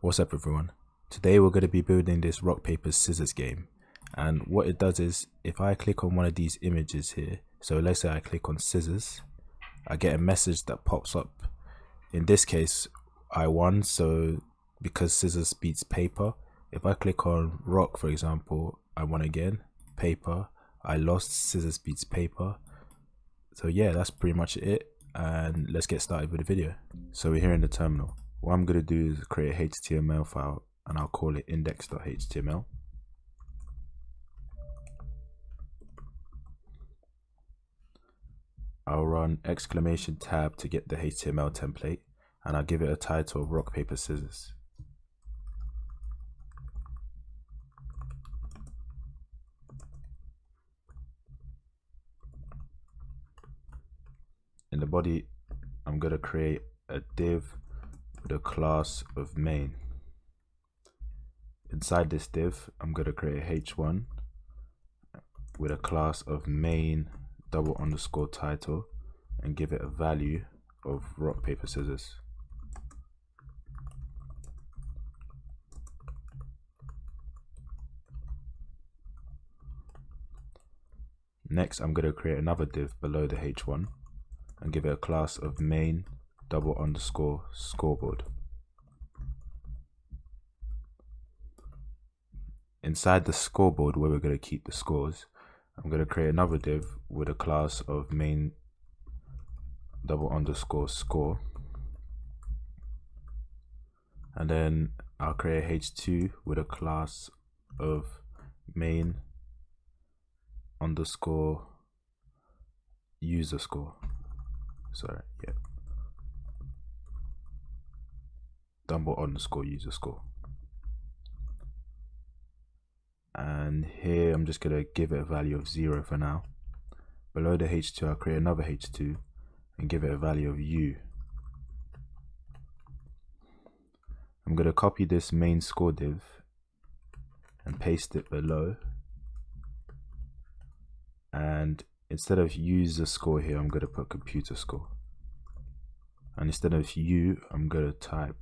What's up everyone? Today we're going to be building this rock paper scissors game, and what it does is if I click on one of these images here, so let's say I click on scissors, I get a message that pops up. In this case I won, so because scissors beats paper. If I click on rock for example, I won again. Paper, I lost. Scissors beats paper. So yeah, that's pretty much it, and let's get started with the video. So we're here in the terminal. What I'm going to do is create a HTML file and I'll call it index.html. I'll run !tab to get the HTML template, and I'll give it a title of rock paper scissors. In the body I'm going to create a div with a class of main. Inside this div I'm going to create a h1 with a class of main _ title and give it a value of rock paper scissors. Next I'm going to create another div below the h1 and give it a class of main _ scoreboard. Inside the scoreboard, where we're going to keep the scores, I'm going to create another div with a class of main _ score, and then I'll create a h2 with a class of main _ user score. Sorry, yeah, _ user score. And here I'm just going to give it a value of 0 for now. Below the h2 I'll create another h2 and give it a value of u. I'm going to copy this main score div and paste it below, and instead of user score here I'm going to put computer score, and instead of u I'm going to type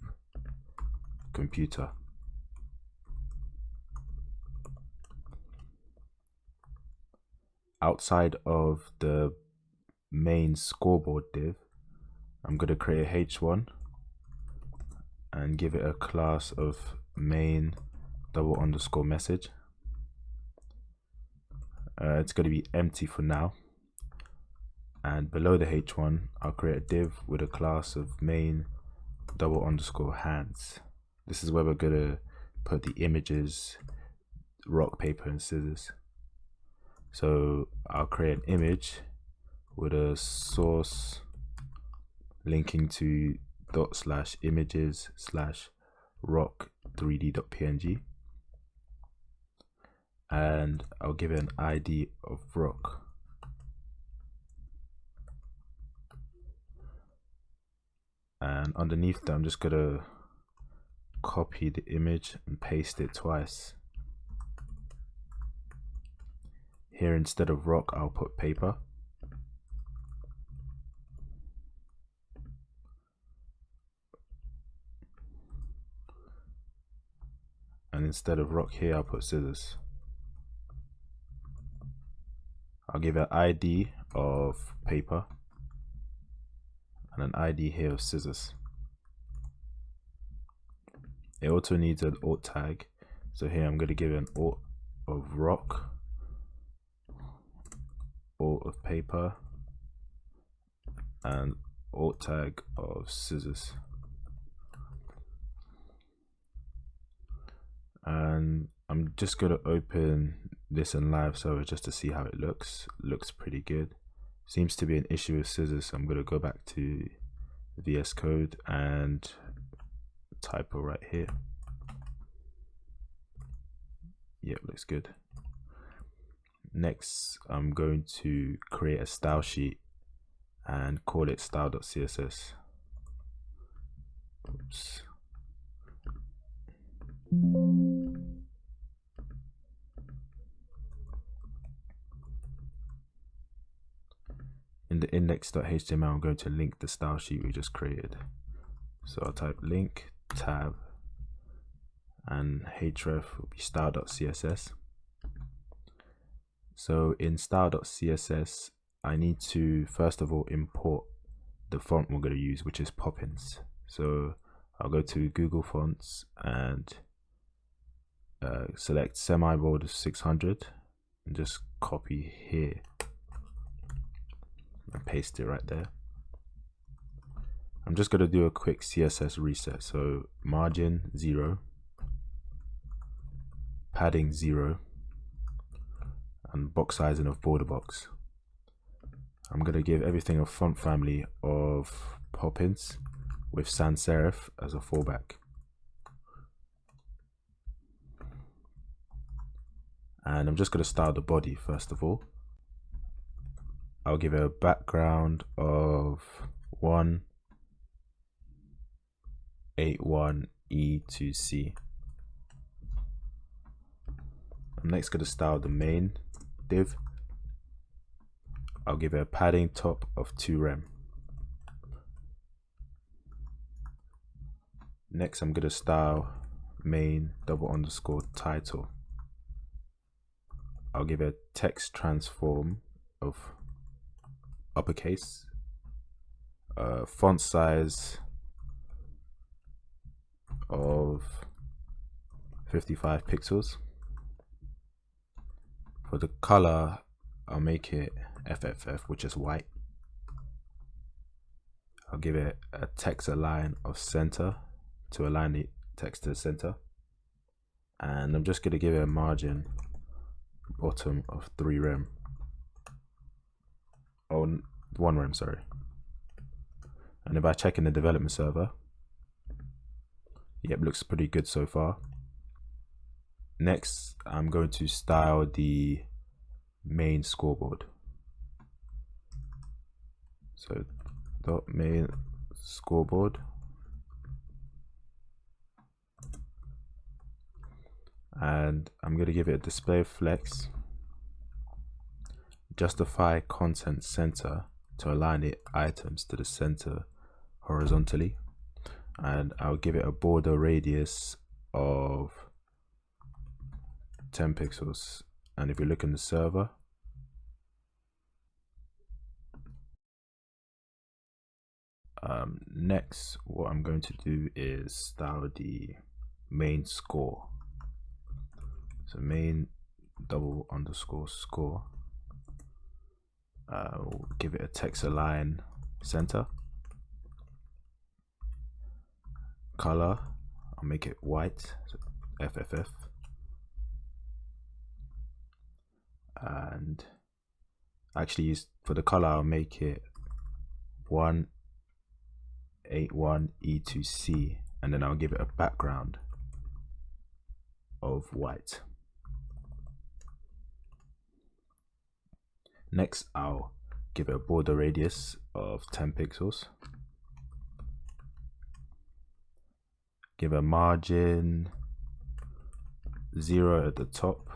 computer. Outside of the main scoreboard div I'm going to create a h1 and give it a class of main _ message. It's going to be empty for now, and below the h1 I'll create a div with a class of main _ hands. This is where we're going to put the images, rock paper and scissors. So I'll create an image with a source linking to /images/rock3d.png, and I'll give it an ID of rock. And underneath that I'm just gonna copy the image and paste it twice. Here instead of rock I'll put paper, and instead of rock here I'll put scissors. I'll give it an ID of paper and an ID here of scissors. It also needs an alt tag, so here I'm going to give it an alt of rock, alt of paper, and alt tag of scissors. And I'm just going to open this in live server just to see how it looks. Looks pretty good. Seems to be an issue with scissors, so I'm going to go back to VS Code and typo right here. Yep, looks good. Next I'm going to create a style sheet and call it style.css. Oops. In the index.html I'm going to link the style sheet we just created. So I'll type link tab and href will be style.css. So in style.css, I need to first of all import the font we're going to use, which is Poppins. So I'll go to Google Fonts and select semi-bold 600 and just copy here and paste it right there. I'm just going to do a quick CSS reset. So margin 0, padding 0, and box sizing of border box. I'm going to give everything a font family of Poppins with sans serif as a fallback. And I'm just going to style the body first of all. I'll give it a background of 181E2C. I'm next going to style the main div. I'll give it a padding top of 2 rem. Next I'm going to style main _title. I'll give it a text transform of uppercase, font size of 55 pixels. For the color, I'll make it FFF, which is white. I'll give it a text align of center to align the text to the center. And I'm just going to give it a margin bottom of 3 rem. Oh, 1 rem, sorry. And if I check in the development server, yep, looks pretty good so far. Next, I'm going to style the main scoreboard. So dot main scoreboard, and I'm going to give it a display flex, justify content center to align the items to the center horizontally, and I'll give it a border radius of 10 pixels. And if you look in the server, next what I'm going to do is style the main score. So main _score. We'll give it a text align center. Color, I'll make it white, so FFF. And actually for the color, I'll make it 181E2C, and then I'll give it a background of white. Next, I'll give it a border radius of 10 pixels. Give a margin 0 at the top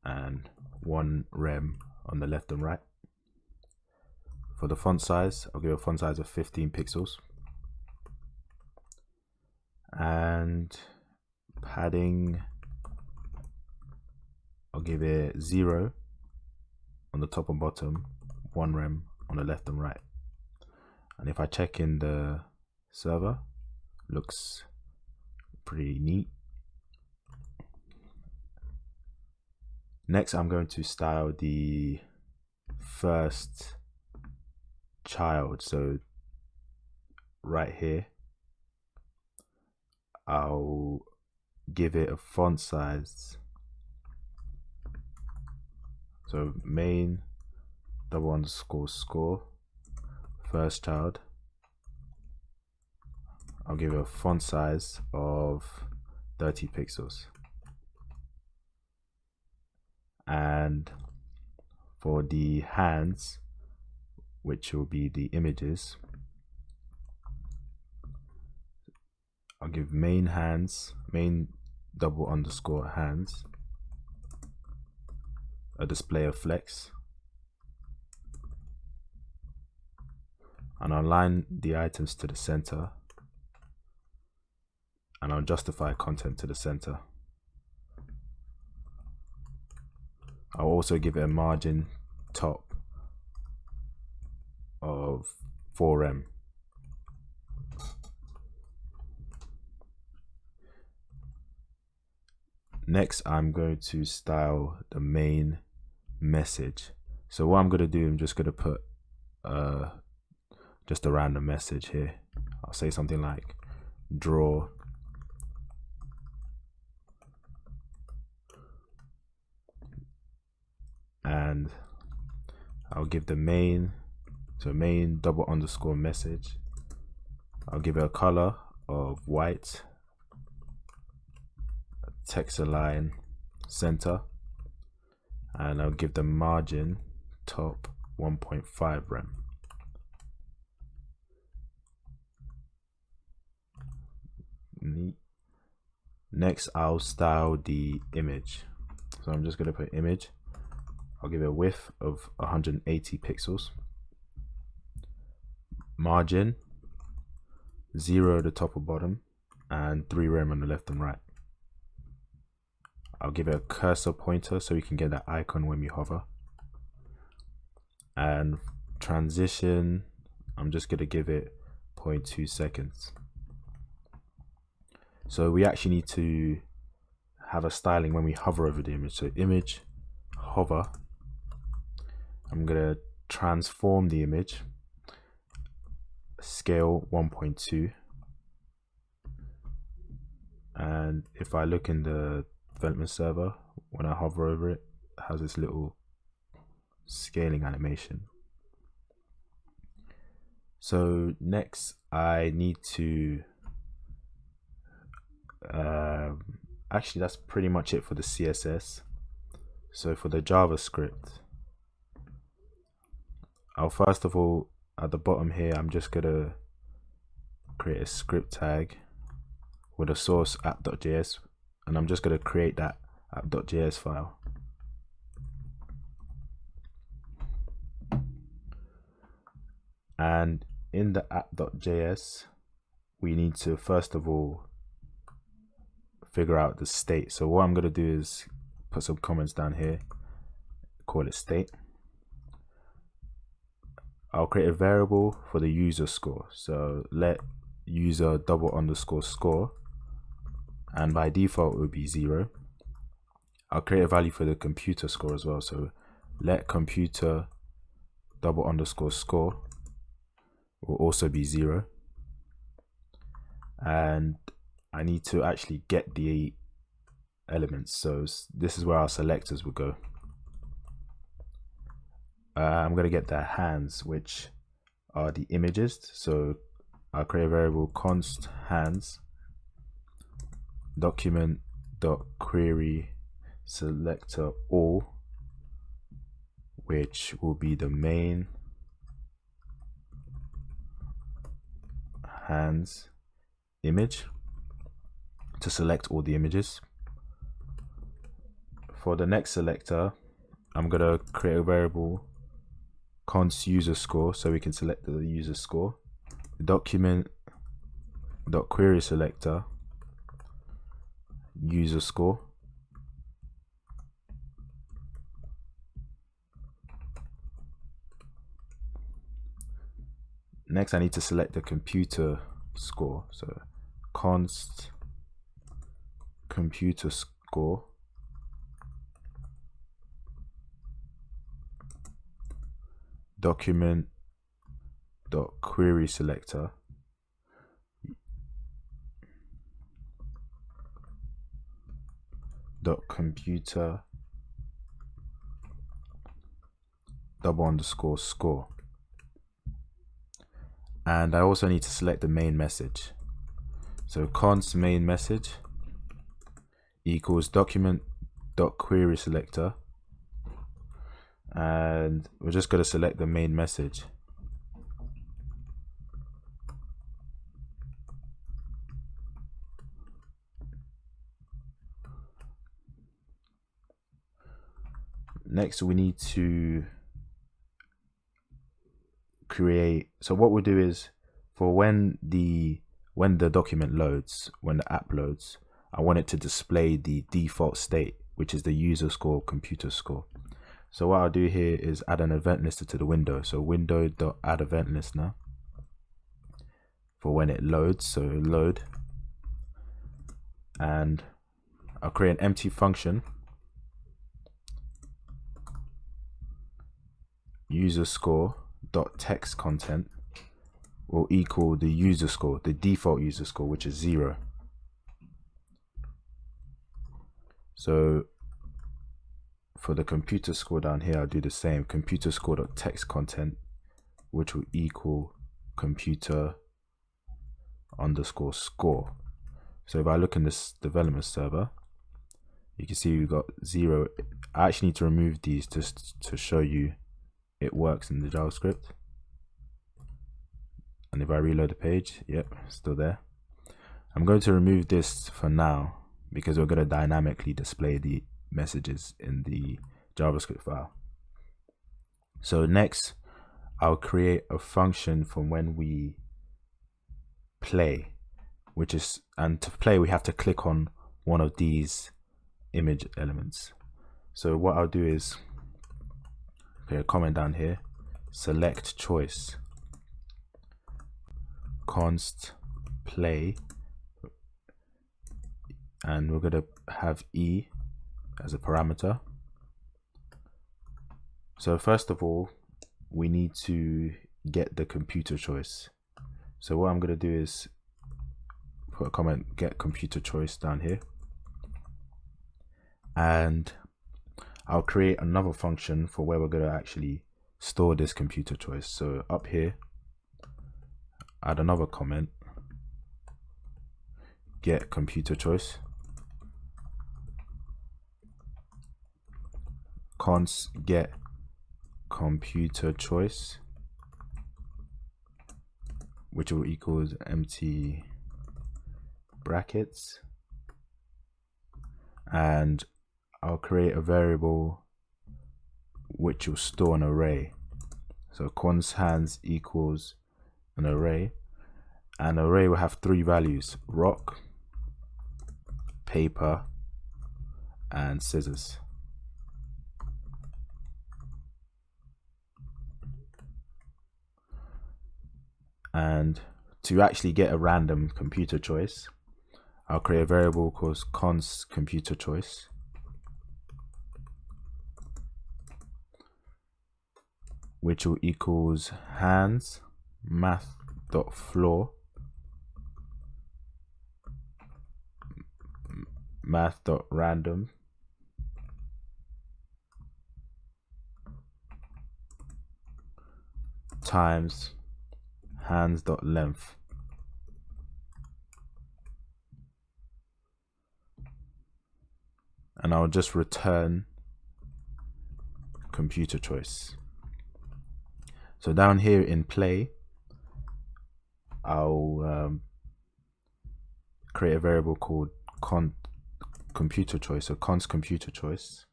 and 1 rem on the left and right. For the font size, I'll give a font size of 15 pixels. And padding, I'll give it 0 on the top and bottom, 1 rem on the left and right. And if I check in the server, looks pretty neat. Next, I'm going to style the first child. So right here, I'll give it a font size. So main _score first child. I'll give it a font size of 30 pixels. And for the hands, which will be the images, I'll give main hands, main _hands, a display of flex, and I'll align the items to the center, and I'll justify content to the center. I'll also give it a margin top of 4em. Next, I'm going to style the main message. So what I'm going to do, I'm just going to put just a random message here. I'll say something like draw and I'll give the main, so main double underscore message. I'll give it a color of white, text align center, and I'll give the margin top 1.5 rem. Neat. Next, I'll style the image. So I'm just going to put image. I'll give it a width of 180 pixels. Margin 0 at the top or bottom, and 3 rem on the left and right. I'll give it a cursor pointer so we can get that icon when we hover. And transition, I'm just going to give it 0.2 seconds. So we actually need to have a styling when we hover over the image. So image, hover. I'm going to transform the image, scale 1.2. And if I look in the development server, when I hover over it, it has this little scaling animation. So next I need to actually that's pretty much it for the CSS. So for the JavaScript, I'll first of all, at the bottom here, I'm just gonna create a script tag with a source app.js, and I'm just gonna create that app.js file. And in the app.js, we need to first of all figure out the state. So what I'm going to do is put some comments down here, call it state. I'll create a variable for the user score. So let user double underscore score, and by default it would be 0. I'll create a value for the computer score as well. So let computer double underscore score will also be 0. And I need to actually get the elements. So this is where our selectors will go. I'm going to get the hands, which are the images. So I'll create a variable const hands document dot query selector all, which will be the main hands image to select all the images. For the next selector, I'm going to create a variable const user score so we can select the user score. Document dot query selector user score. Next, I need to select the computer score. So const computer score document dot query selector dot computer double underscore score. And I also need to select the main message. So const main message equals document dot query selector, and we're just going to select the main message. Next, we need to create, so what we'll do is for when the when the document loads, when the app loads, I want it to display the default state, which is the user score, computer score. So what I'll do here is add an event listener to the window. So window.add event listener for when it loads. So load, and I'll create an empty function, user score dot text content will equal the user score, the default user score, which is 0. So for the computer score down here, I'll do the same, computer score dot text content, which will equal computer underscore score. So if I look in this development server, you can see we've got 0. I actually need to remove these just to show you it works in the JavaScript. And if I reload the page, yep, still there. I'm going to remove this for now because we're going to dynamically display the messages in the JavaScript file. So next, I'll create a function from when we play, which is, and to play we have to click on one of these image elements. So what I'll do is create a comment down here, select choice, const play, and we're going to have e as a parameter. So first of all, we need to get the computer choice. So what I'm going to do is put a comment, get computer choice down here, and I'll create another function for where we're going to actually store this computer choice. So up here, add another comment, get computer choice, const get computer choice, which will equal empty brackets, and I'll create a variable which will store an array. So const hands equals an array, and array will have 3 values: rock, paper, and scissors. And to actually get a random computer choice, I'll create a variable called const computer choice, which will equals hands math.floor math.random times hands.length. And I'll just return computer choice. So down here in play, I'll create a variable called computer choice, so const computer choice,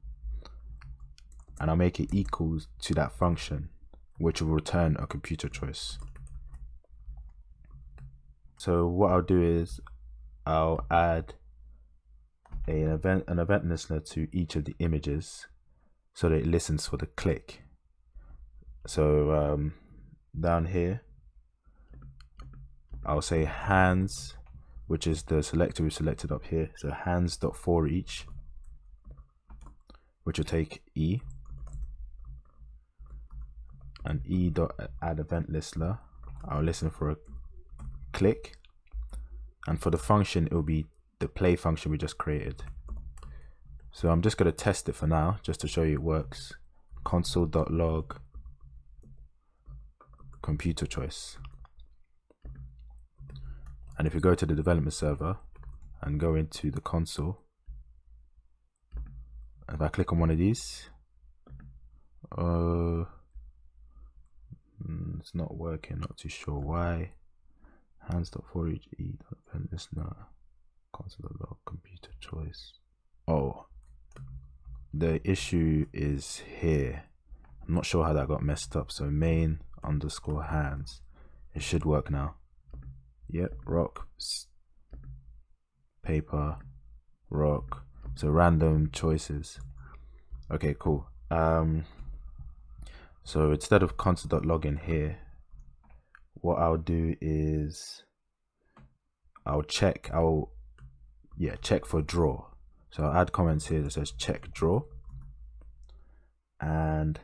and I'll make it equals to that function, which will return a computer choice. So what I'll do is I'll add an event listener to each of the images so that it listens for the click. So down here, I'll say hands, which is the selector we selected up here. So hands.for each, which will take e, and e.add event listener. I'll listen for a click, and for the function it will be the play function we just created. So I'm just going to test it for now just to show you it works. Console.log computer choice, and if you go to the development server and go into the console, if I click on one of these, it's not working, not too sure why. Hands.for each e.event listener console.log computer choice. Oh, the issue is here. I'm not sure how that got messed up. So main underscore hands, it should work now. Yep, rock, paper, rock. So random choices. Okay, cool. So instead of console.log in here, what I'll do is I'll check for draw. So I'll add comments here that says check draw, and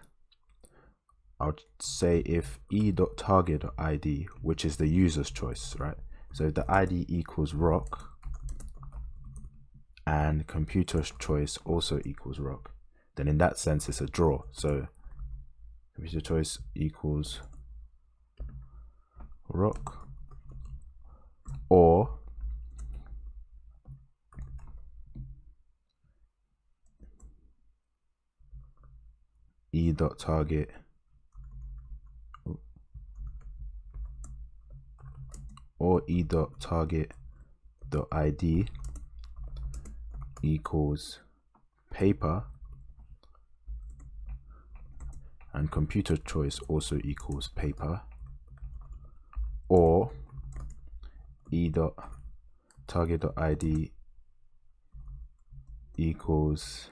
I'll say if e.target.id, which is the user's choice, right? So if the ID equals rock and computer's choice also equals rock, then in that sense it's a draw. So computer choice equals rock, or e.target or e.target.id equals paper and computer choice also equals paper, or e.target.id equals,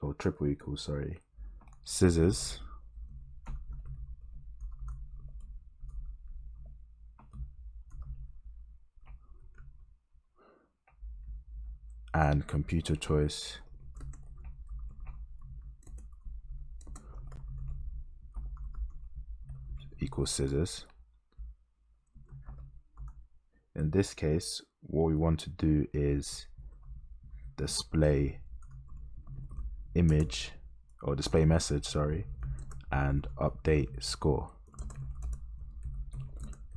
or triple equals, sorry, scissors and computer choice equals scissors. In this case, what we want to do is display image, or display message, sorry, and update score.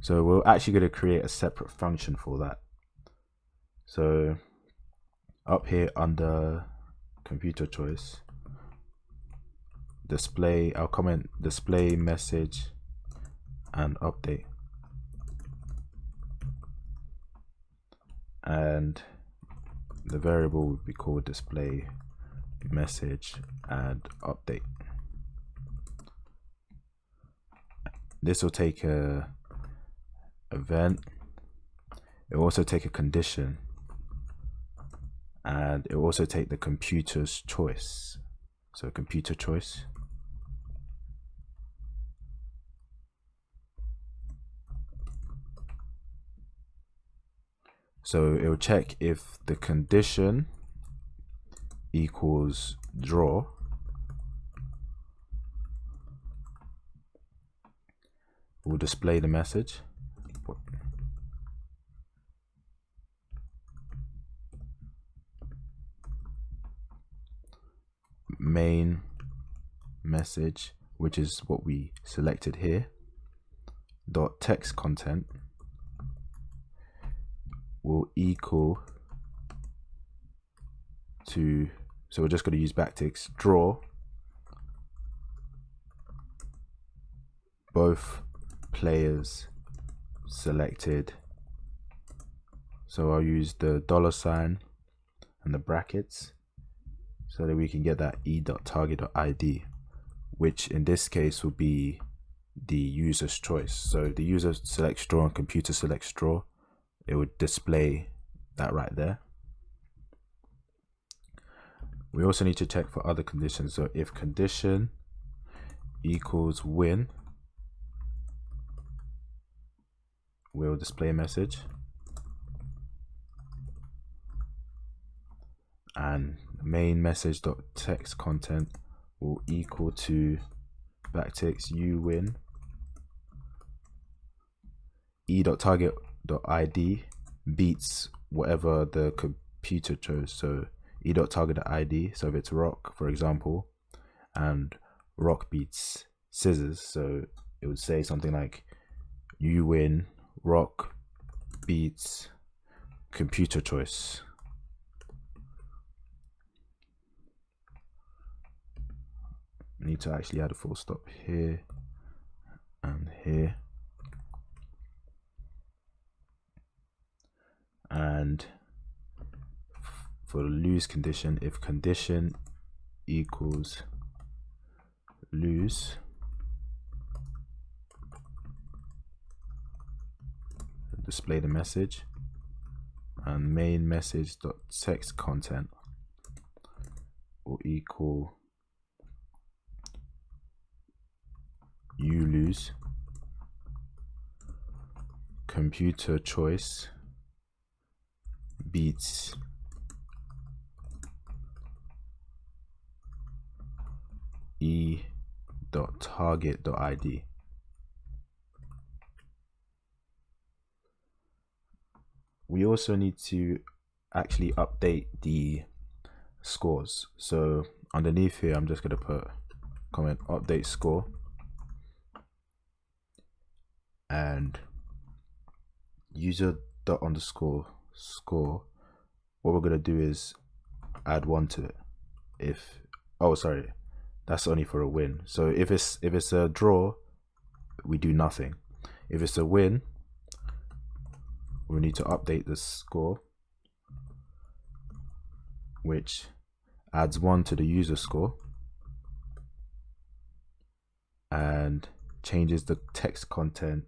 So we're actually going to create a separate function for that. So up here under computer choice, display, I'll comment display message and update, and the variable would be called display message and update. This will take a event, it will also take a condition, and it will also take the computer's choice. So computer choice, so it will check if the condition equals draw, we'll display the message, main message, which is what we selected here, dot text content will equal to, so we're just going to use backticks, draw both players selected. So I'll use the $sign and the brackets so that we can get that e.target.id, which in this case will be the user's choice. So the user selects draw and computer selects draw, it would display that right there. We also need to check for other conditions. So if condition equals win, we'll display a message, and main message dot text content will equal to backticks you win, e.target.id beats whatever the computer chose. So e.target.id, so if it's rock, for example, and rock beats scissors, so it would say something like you win, rock beats computer choice. I need to actually add a full stop here and here. And for the lose condition, if condition equals lose, display the message, and main message dot text content will equal you lose computer choice beats e.target.id. We also need to actually update the scores. So underneath here, I'm just going to put comment update score, and user dot underscore score. What we're going to do is add 1 to it. If, oh sorry, that's only for a win. So if it's a draw, we do nothing. If it's a win, we need to update the score, which adds 1 to the user score and changes the text content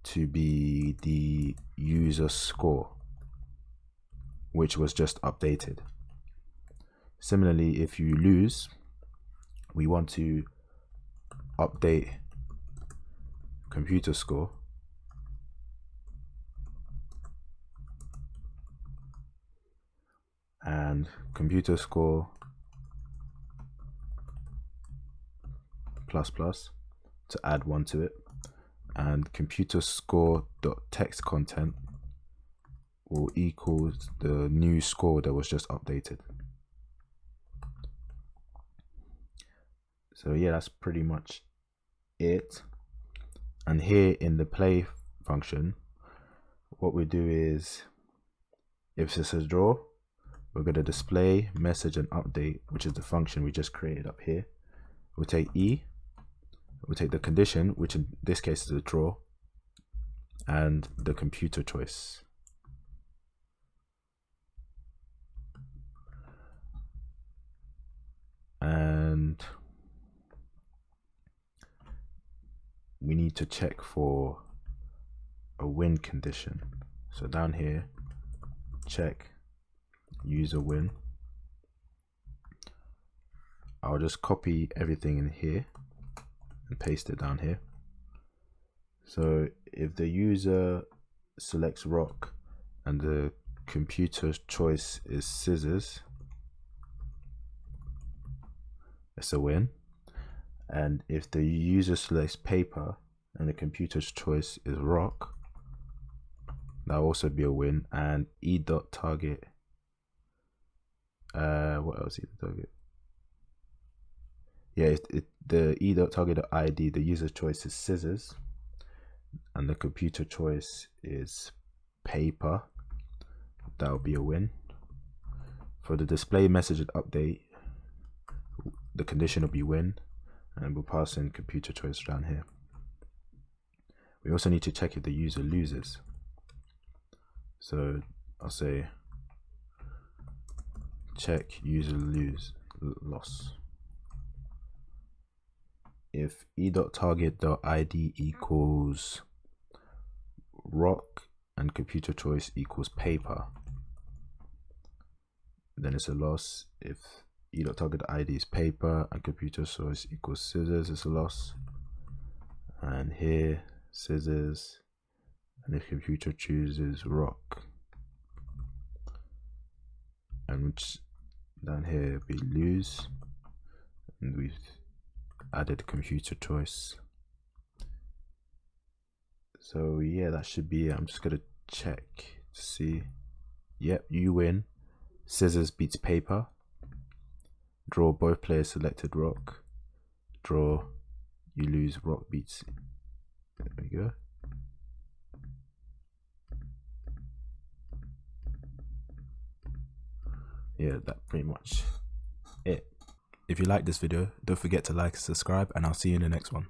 to be the user score, which was just updated. Similarly, if you lose, we want to update computer score and computer score plus plus to add 1 to it, and computer score dot text content will equal the new score that was just updated. So yeah, that's pretty much it. And here in the play function, what we do is, if it's a draw, we're going to display message and update, which is the function we just created up here. We'll take E, we'll take the condition, which in this case is a draw, and the computer choice. And we need to check for a win condition. So down here, check user win. I'll just copy everything in here and paste it down here. So if the user selects rock and the computer choice is scissors, it's a win. And if the user selects paper and the computer's choice is rock, that'll also be a win. And e.target, what else e.target? Yeah, the e.target.id, the user choice is scissors and the computer choice is paper, that'll be a win. For the display message and update, the condition will be win, and we'll pass in computer choice down here. We also need to check if the user loses. So I'll say check user loss. If e.target.id equals rock and computer choice equals paper, then it's a loss. If e.target.id is paper and computer choice equals scissors, it's a loss. And here scissors, and if computer chooses rock, and which down here we lose, and we've added computer choice. So yeah, that should be it. I'm just gonna check to see. Yep, you win. Scissors beats paper. Draw, both players selected rock. Draw, you lose, rock beats. There we go. Yeah, that's pretty much it. If you like this video, don't forget to like and subscribe, and I'll see you in the next one.